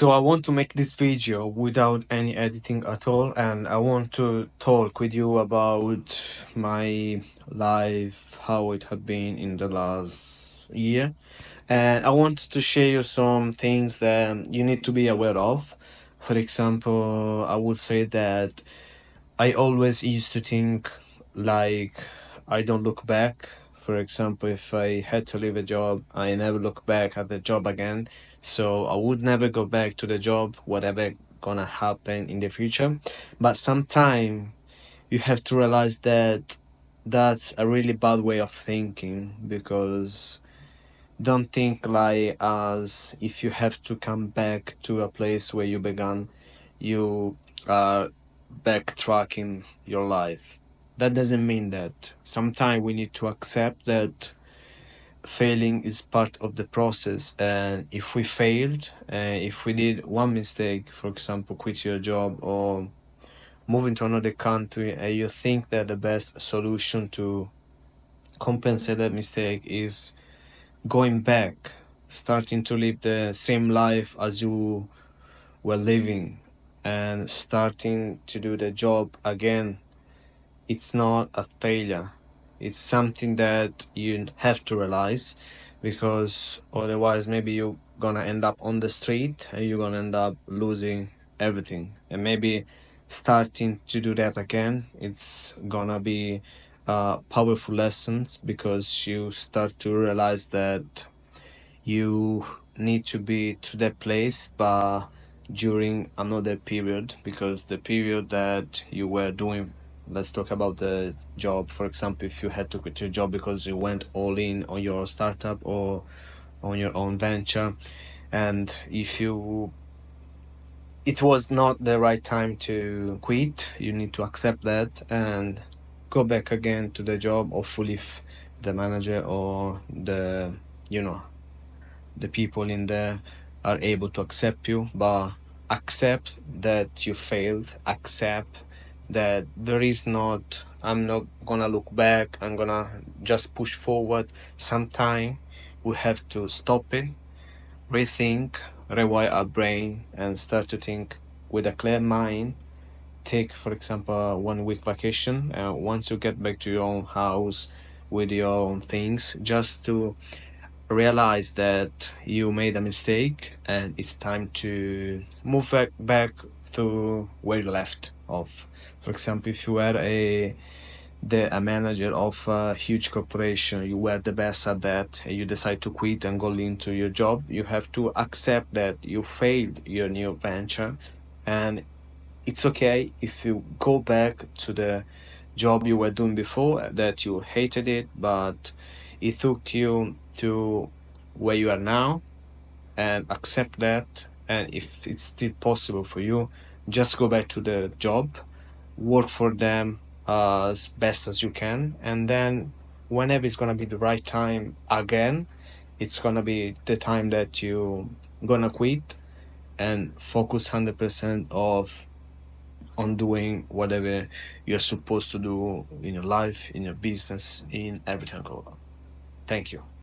So I want to make this video without any editing at all, and I want to talk with you about my life, how it had been in the last year. And I wanted to share you some things that you need to be aware of. For example, I would say that I always used to think like I don't look back. For example, if I had to leave a job, I never look back at the job again. So I would never go back to the job, whatever gonna happen in the future. But sometime you have to realize that that's a really bad way of thinking, because don't think like as if you have to come back to a place where you began. You are backtracking your life. That doesn't mean that. Sometimes we need to accept that failing is part of the process, and if we failed, if we did one mistake, for example, quit your job or moving to another country, and you think that the best solution to compensate that mistake is going back, starting to live the same life as you were living, and starting to do the job again, it's not a failure. It's something that you have to realize, because otherwise maybe you're gonna end up on the street and you're gonna end up losing everything. And maybe starting to do that again, it's gonna be powerful lessons, because you start to realize that you need to be to that place, but during another period, because the period that you were doing, let's talk about the job, for example, if you had to quit your job because you went all in on your startup or on your own venture, and if you it was not the right time to quit, you need to accept that and go back again to the job. Hopefully if the manager or the you know the people in there are able to accept you, but accept that you failed, accept that there is not, I'm not gonna look back, I'm gonna just push forward. Sometime we have to stop it, rethink, rewire our brain, and start to think with a clear mind. Take, for example, a 1 week vacation, once you get back to your own house with your own things, just to realize that you made a mistake and it's time to move back to where you left off. For example, if you were a manager of a huge corporation, you were the best at that, and you decide to quit and go into your job, you have to accept that you failed your new venture, and it's okay if you go back to the job you were doing before, that you hated it, but it took you to where you are now, and accept that. And if it's still possible for you, just go back to the job, work for them as best as you can, and then whenever it's gonna be the right time again, it's gonna be the time that you gonna quit and focus 100% of on doing whatever you're supposed to do in your life, in your business, in everything. Thank you.